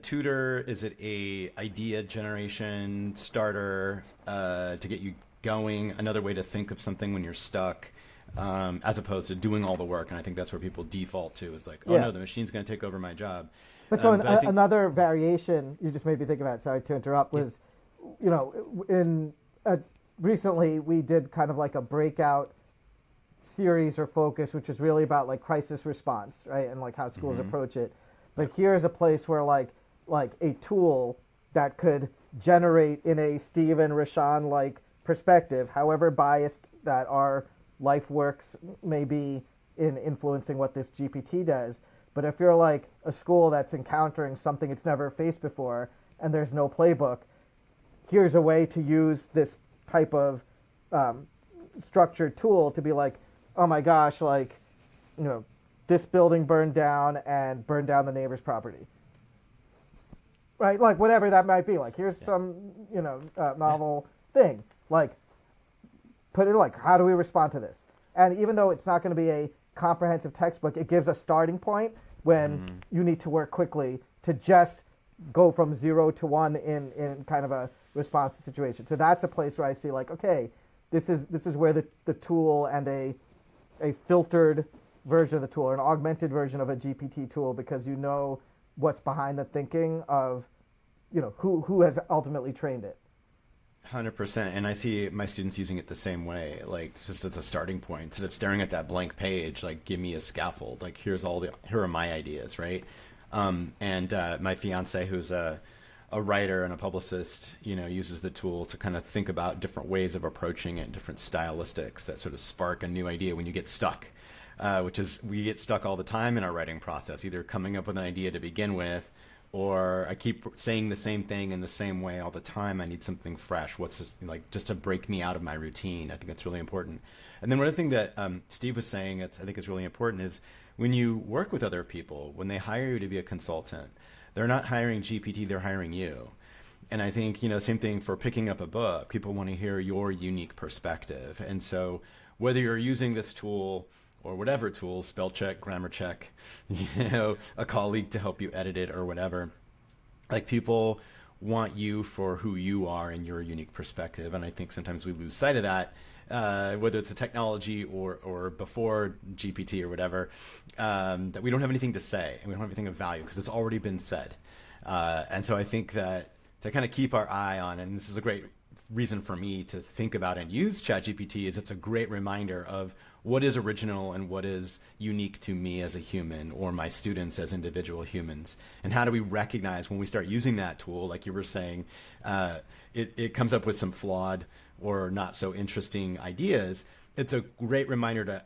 tutor? Is it a idea generation starter to get you going? Another way to think of something when you're stuck, as opposed to doing all the work. And I think that's where people default to, is like, oh no, the machine's going to take over my job. But so another variation you just made me think about, sorry to interrupt, was, recently we did kind of like a breakout series or focus, which is really about like crisis response, right? And like how schools approach it. But here's a place where like like a tool that could generate in a Steve and Reshan like perspective, however biased that our life works may be in influencing what this GPT does. But if you're like a school that's encountering something it's never faced before and there's no playbook, here's a way to use this type of structured tool to be like, oh my gosh, like, you know, this building burned down and burned down the neighbor's property. Right? Like, whatever that might be. Like, here's some, you know, novel thing. Like, put it like, how do we respond to this? And even though it's not going to be a comprehensive textbook, it gives a starting point when you need to work quickly to just go from 0 to 1 in kind of a responsive situation. So that's a place where I see like, okay, this is where the tool and a filtered version of the tool, or an augmented version of a GPT tool, because you know what's behind the thinking of, you know, who has ultimately trained it. 100%. And I see my students using it the same way, like just as a starting point. Instead of staring at that blank page, like, give me a scaffold. Like, here are my ideas, right? And my fiance, who's a writer and a publicist, you know, uses the tool to kind of think about different ways of approaching it, different stylistics that sort of spark a new idea when you get stuck, which is, we get stuck all the time in our writing process, either coming up with an idea to begin with, or I keep saying the same thing in the same way all the time. I need something fresh. What's this, like, just to break me out of my routine. I think that's really important. And then one other thing that Steve was saying that's I think is really important is when you work with other people, when they hire you to be a consultant, they're not hiring GPT, they're hiring you. And I think, you know, same thing for picking up a book. People want to hear your unique perspective. And so whether you're using this tool or whatever tool, spell check, grammar check, you know, a colleague to help you edit it or whatever, like, people want you for who you are and your unique perspective. And I think sometimes we lose sight of that, whether it's a technology or before GPT or whatever, that we don't have anything to say and we don't have anything of value because it's already been said. And so I think that to kind of keep our eye on, and this is a great reason for me to think about and use ChatGPT, is it's a great reminder of what is original and what is unique to me as a human or my students as individual humans. And how do we recognize when we start using that tool, like you were saying, it comes up with some flawed or not so interesting ideas. It's a great reminder to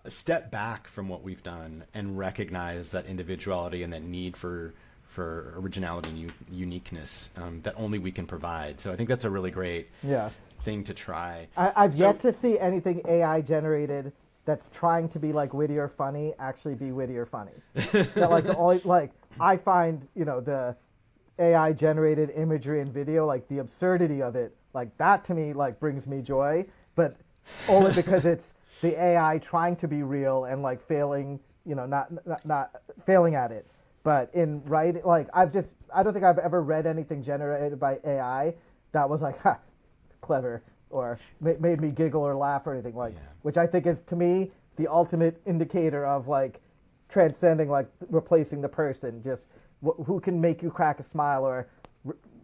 step back from what we've done and recognize that individuality and that need for originality and uniqueness that only we can provide. So I think that's a really great thing to try. I've yet to see anything AI generated that's trying to be like witty or funny actually be witty or funny. That, like, I find, you know, the AI generated imagery and video, like the absurdity of it, like that to me like brings me joy, but only because it's the AI trying to be real and like failing, you know, not failing at it. But in writing, like, I don't think I've ever read anything generated by AI that was like, ha, clever, or made me giggle or laugh or anything, like, which I think is, to me, the ultimate indicator of like transcending, like replacing the person, just who can make you crack a smile or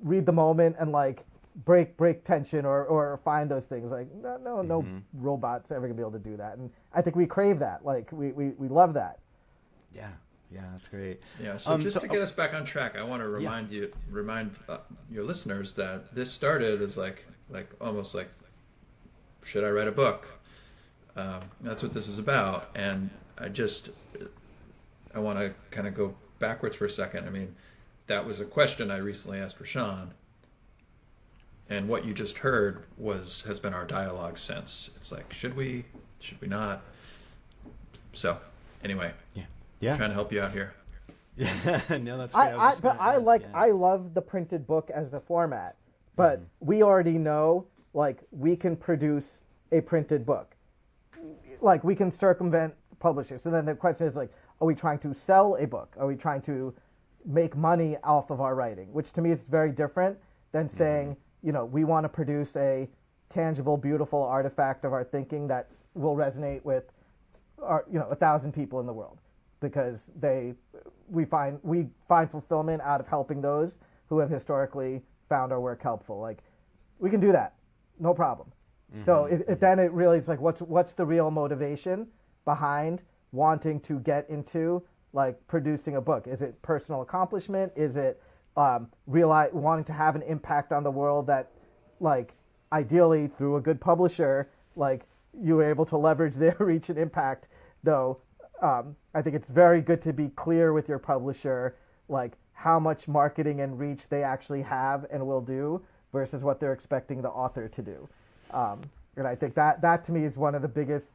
read the moment and like break tension or find those things. Like, no robot's ever gonna be able to do that. And I think we crave that. Like, we love that. Yeah, that's great. Yeah. So to get us back on track, I want to remind your listeners that this started as like almost like, should I write a book? That's what this is about. And I want to kind of go backwards for a second. I mean, that was a question I recently asked Reshan, and what you just heard has been our dialogue since. It's like, should we not? So anyway, trying to help you out here. No, that's great. I love the printed book as the format, but we already know, like, we can produce a printed book. Like, we can circumvent publishers. So then the question is, like, are we trying to sell a book? Are we trying to make money off of our writing? Which to me is very different than saying, you know, we want to produce a tangible, beautiful artifact of our thinking that will resonate with 1,000 people in the world, because we find fulfillment out of helping those who have historically found our work helpful. Like, we can do that, no problem. So then it really is like, what's the real motivation behind wanting to get into like producing a book? Is it personal accomplishment? Is it wanting to have an impact on the world that, like, ideally through a good publisher, like, you were able to leverage their reach and impact. Though I think it's very good to be clear with your publisher, like, how much marketing and reach they actually have and will do versus what they're expecting the author to do. And I think that to me is one of the biggest,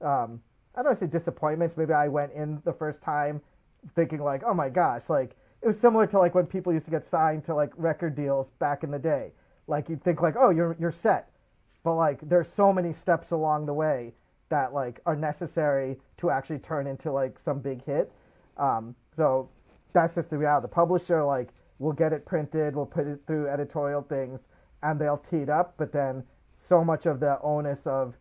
I don't want to say disappointments. Maybe I went in the first time thinking like, oh my gosh, like, it was similar to like when people used to get signed to like record deals back in the day. Like, you'd think like, oh, you're set. But like, there's so many steps along the way that like are necessary to actually turn into like some big hit. So that's just the reality. The publisher, like, will get it printed, we'll put it through editorial things, and they'll tee it up. But then so much of the onus of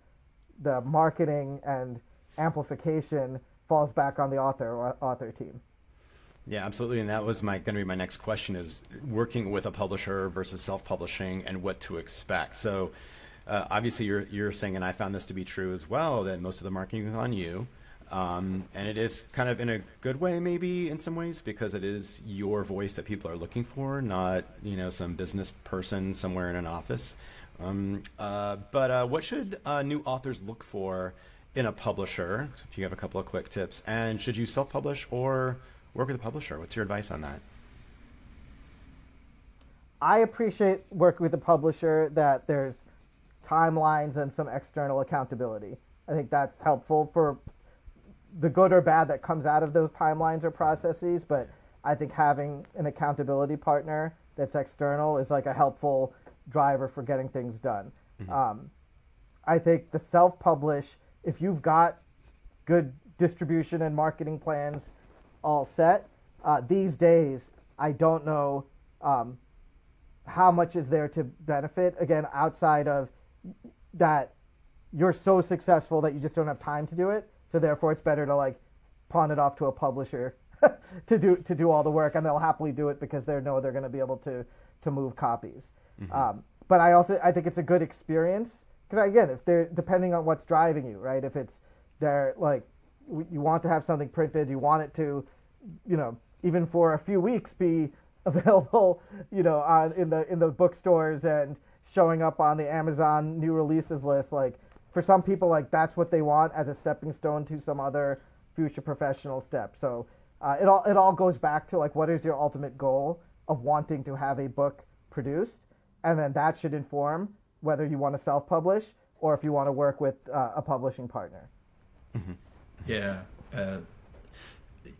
the marketing and amplification falls back on the author or author team. Yeah, absolutely. And that was going to be my next question, is working with a publisher versus self-publishing and what to expect. So obviously you're saying, and I found this to be true as well, that most of the marketing is on you. And it is kind of in a good way, maybe in some ways, because it is your voice that people are looking for, not, some business person somewhere in an office. But what should new authors look for in a publisher? So if you have a couple of quick tips, and should you self-publish or work with a publisher? What's your advice on that? I appreciate working with a publisher that there's timelines and some external accountability. I think that's helpful for the good or bad that comes out of those timelines or processes, but I think having an accountability partner that's external is like a helpful driver for getting things done. Mm-hmm. I think the self-publish, if you've got good distribution and marketing plans all set, these days, I don't know how much is there to benefit, again, outside of that you're so successful that you just don't have time to do it. So therefore, it's better to like pawn it off to a publisher to do all the work, and they'll happily do it because they know they're going to be able to move copies. Mm-hmm. But I think it's a good experience, because again, if they're depending on what's driving you, right? If it's they're like you want to have something printed, you want it to, even for a few weeks be available, in the bookstores and showing up on the Amazon new releases list. Like, for some people, like, that's what they want as a stepping stone to some other future professional step. So it all goes back to like, what is your ultimate goal of wanting to have a book produced, and then that should inform whether you want to self-publish or if you want to work with a publishing partner. Mm-hmm. Yeah,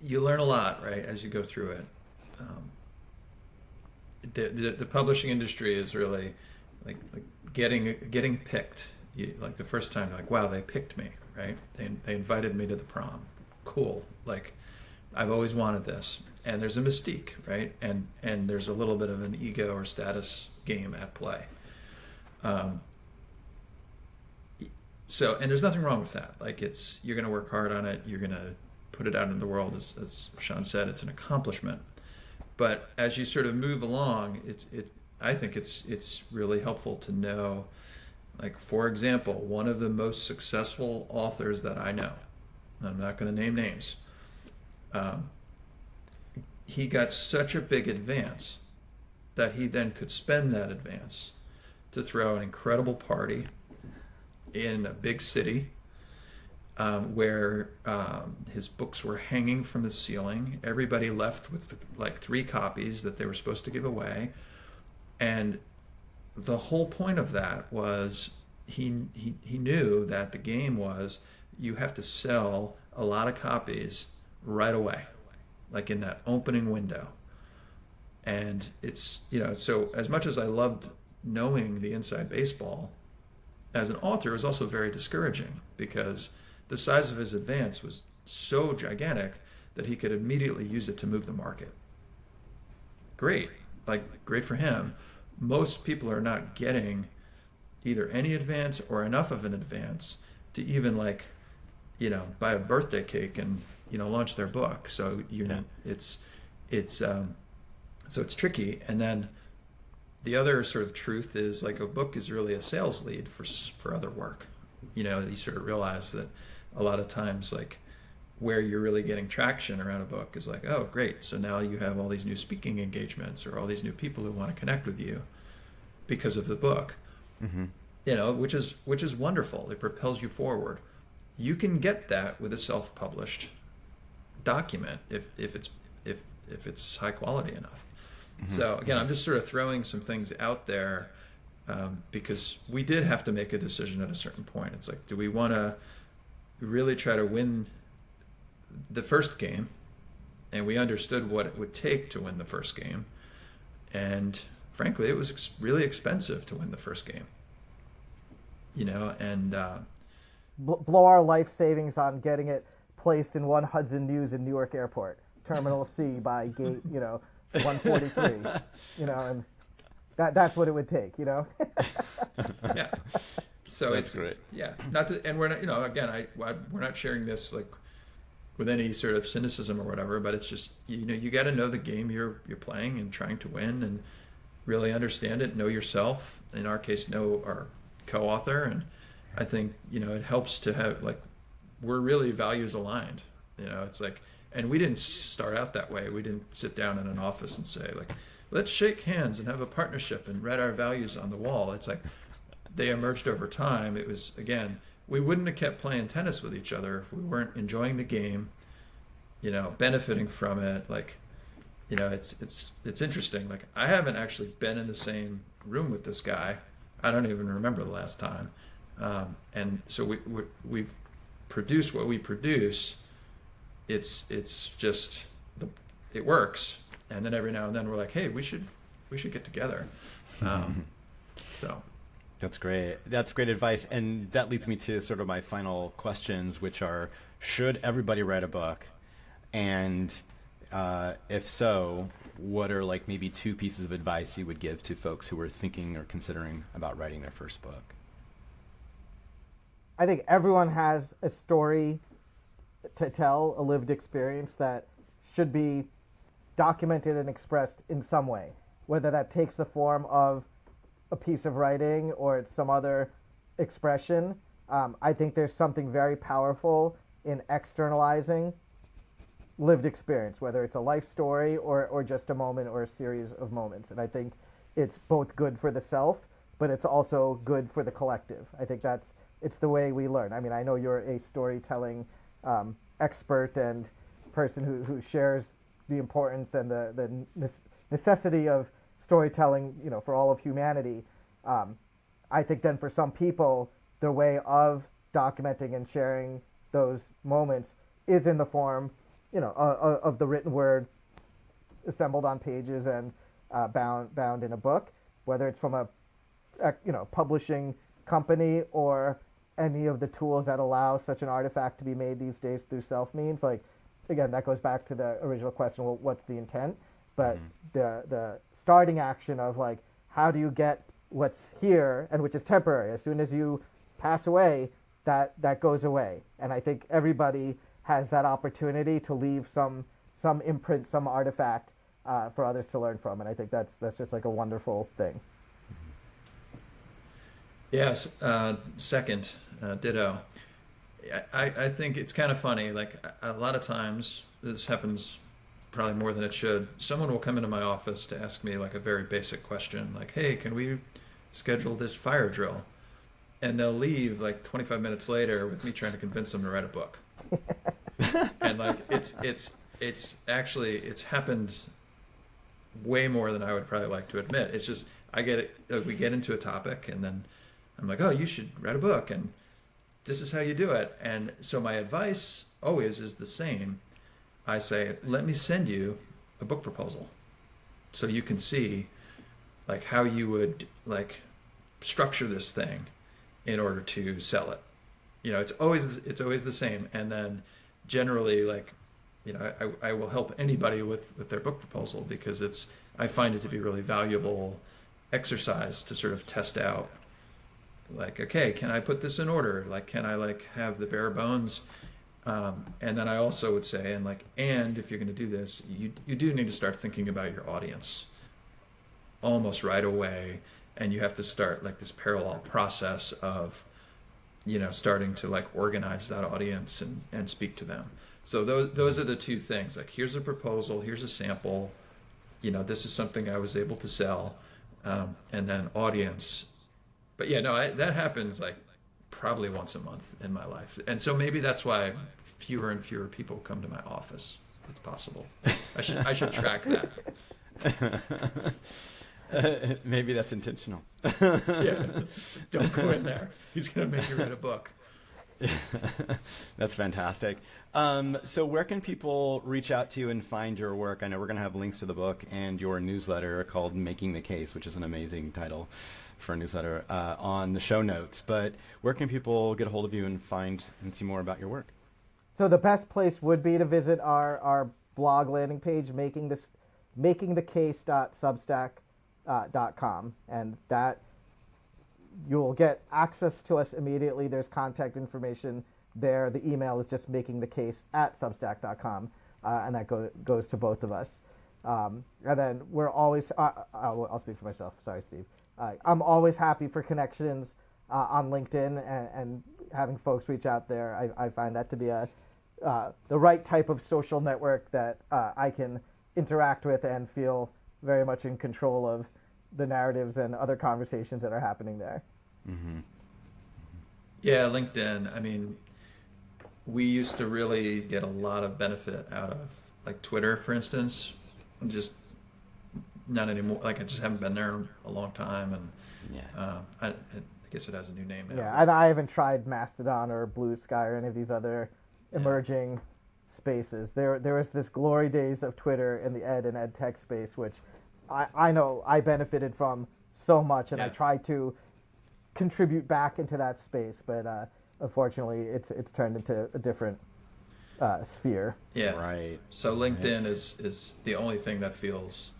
you learn a lot, right, as you go through it. The publishing industry is really like getting picked. Like the first time, you're like, wow, they picked me, right? They invited me to the prom. Cool. Like, I've always wanted this. And there's a mystique, right? And there's a little bit of an ego or status game at play. So, and there's nothing wrong with that. Like, you're going to work hard on it. You're going to put it out in the world. As Sean said, it's an accomplishment. But as you sort of move along, I think it's really helpful to know, like, for example, one of the most successful authors that I know, I'm not going to name names, he got such a big advance that he then could spend that advance to throw an incredible party in a big city where his books were hanging from the ceiling. Everybody left with like 3 copies that they were supposed to give away. And the whole point of that was he knew that the game was you have to sell a lot of copies right away, like in that opening window. And it's, so as much as I loved knowing the inside baseball, as an author, it was also very discouraging because the size of his advance was so gigantic that he could immediately use it to move the market. Great for him. Most people are not getting either any advance or enough of an advance to even buy a birthday cake and launch their book. So it's tricky. And then the other sort of truth is, like, a book is really a sales lead for other work. You sort of realize that a lot of times, like, where you're really getting traction around a book is like, oh, great. So now you have all these new speaking engagements or all these new people who want to connect with you because of the book, which is wonderful. It propels you forward. You can get that with a self-published document if it's high quality enough. So again, I'm just sort of throwing some things out there because we did have to make a decision at a certain point. It's like, do we want to really try to win the first game? And we understood what it would take to win the first game. And frankly, it was really expensive to win the first game. And blow our life savings on getting it placed in one Hudson News in Newark Airport, Terminal C by gate, 143, and that's what it would take, Yeah. So that's great. And we're not, again, we're not sharing this like with any sort of cynicism or whatever, but it's just, you got to know the game you're playing and trying to win and really understand it, know yourself. In our case, know our co-author. And I think, it helps to have, like, we're really values aligned. It's like, and we didn't start out that way. We didn't sit down in an office and say, like, let's shake hands and have a partnership and write our values on the wall. It's like they emerged over time. It was, again, we wouldn't have kept playing tennis with each other if we weren't enjoying the game, benefiting from it. Like, it's interesting. Like, I haven't actually been in the same room with this guy. I don't even remember the last time. And so we've produced what we produce. It's just it works. And then every now and then we're like, hey, we should get together. So that's great. That's great advice. And that leads me to sort of my final questions, which are, should everybody write a book? And if so, what are like maybe 2 pieces of advice you would give to folks who are thinking or considering about writing their first book? I think everyone has a story to tell, a lived experience that should be documented and expressed in some way, whether that takes the form of a piece of writing or it's some other expression. I think there's something very powerful in externalizing lived experience, whether it's a life story or just a moment or a series of moments. And I think it's both good for the self, but it's also good for the collective. I think it's the way we learn. I mean, I know you're a storytelling expert and person who shares the importance and the necessity of storytelling, for all of humanity. I think then for some people, the way of documenting and sharing those moments is in the form, of the written word assembled on pages and bound in a book, whether it's from a publishing company or any of the tools that allow such an artifact to be made these days through self means. Like, again, that goes back to the original question, well, what's the intent? But the starting action of, like, how do you get what's here, and which is temporary. As soon as you pass away, that goes away. And I think everybody has that opportunity to leave some imprint, some artifact for others to learn from. And I think that's just like a wonderful thing. Yes. Second, ditto. I think it's kind of funny. Like, a lot of times, this happens probably more than it should. Someone will come into my office to ask me like a very basic question, like, hey, can we schedule this fire drill? And they'll leave like 25 minutes later with me trying to convince them to write a book. And like, it's actually happened way more than I would probably like to admit. It's just, I get it. Like, we get into a topic and then I'm like, oh, you should write a book and this is how you do it. And so my advice always is the same. I say, let me send you a book proposal so you can see like how you would like structure this thing in order to sell it. It's always the same. And then generally, like, I will help anybody with their book proposal because I find it to be really valuable exercise to sort of test out, like, okay, can I put this in order? Like, can I like have the bare bones? And then I also would say, and if you're going to do this, you do need to start thinking about your audience almost right away. And you have to start like this parallel process of starting to like organize that audience and speak to them. So those are the two things. Like, here's a proposal, here's a sample, this is something I was able to sell, and then audience. But that happens like probably once a month in my life. And so maybe that's why fewer and fewer people come to my office. It's possible. I should track that. Maybe that's intentional. Yeah, don't go in there. He's going to make you write a book. That's fantastic. So where can people reach out to you and find your work? I know we're going to have links to the book and your newsletter called Making the Case, which is an amazing title for a newsletter, on the show notes. But where can people get a hold of you and find and see more about your work? So the best place would be to visit our blog landing page, makingthecase.substack.com, and that you'll get access to us immediately. There's contact information there. The email is just makingthecase@substack.com, and that goes to both of us. And then we're always, I'll speak for myself. Sorry, Steve. I'm always happy for connections on LinkedIn and having folks reach out there. I find that to be the right type of social network that I can interact with and feel very much in control of the narratives and other conversations that are happening there. Mm-hmm. Yeah, LinkedIn. I mean, we used to really get a lot of benefit out of like Twitter, for instance. Just not anymore. Like, I just haven't been there in a long time, and I guess it has a new name now. Yeah, and I haven't tried Mastodon or Blue Sky or any of these other emerging spaces. There was this glory days of Twitter in the ed and ed tech space, which I know I benefited from so much, and I tried to contribute back into that space, but unfortunately it's turned into a different sphere. Yeah, right. So LinkedIn is the only thing that feels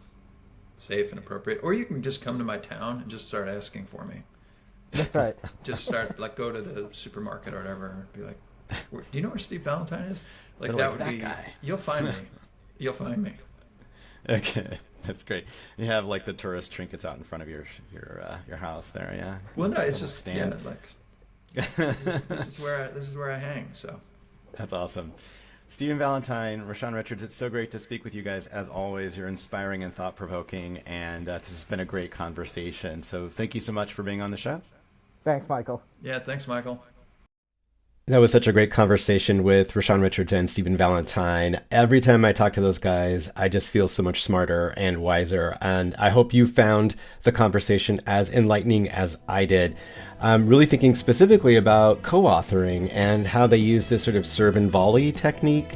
safe and appropriate. Or you can just come to my town and just start asking for me. That's right. Just start, like, go to the supermarket or whatever and be like, do you know where Steve Valentine is? Like, They're that like, would be, guy. You'll find me. You'll find me. Okay, that's great. You have like the tourist trinkets out in front of your house there, yeah. Well, no, it's just stand. Yeah, like this is where I hang. So that's awesome. Stephen Valentine, Reshan Richards, it's so great to speak with you guys as always. You're inspiring and thought-provoking, and this has been a great conversation. So thank you so much for being on the show. Thanks, Michael. Yeah, thanks, Michael. That was such a great conversation with Reshan Richards and Stephen Valentine. Every time I talk to those guys, I just feel so much smarter and wiser. And I hope you found the conversation as enlightening as I did. I'm really thinking specifically about co-authoring and how they use this sort of serve and volley technique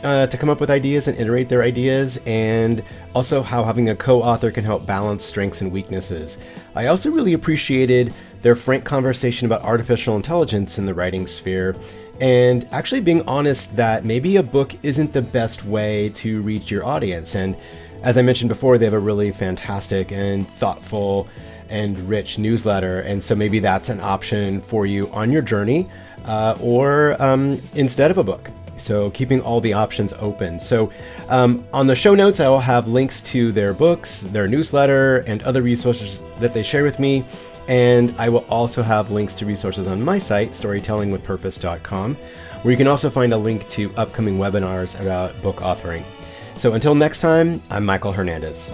to come up with ideas and iterate their ideas, and also how having a co-author can help balance strengths and weaknesses. I also really appreciated their frank conversation about artificial intelligence in the writing sphere, and actually being honest that maybe a book isn't the best way to reach your audience. And as I mentioned before, they have a really fantastic and thoughtful and rich newsletter, and so maybe that's an option for you on your journey, or instead of a book. So keeping all the options open. So on the show notes, I will have links to their books, their newsletter, and other resources that they share with me. And I will also have links to resources on my site, storytellingwithpurpose.com, where you can also find a link to upcoming webinars about book authoring. So until next time, I'm Michael Hernandez.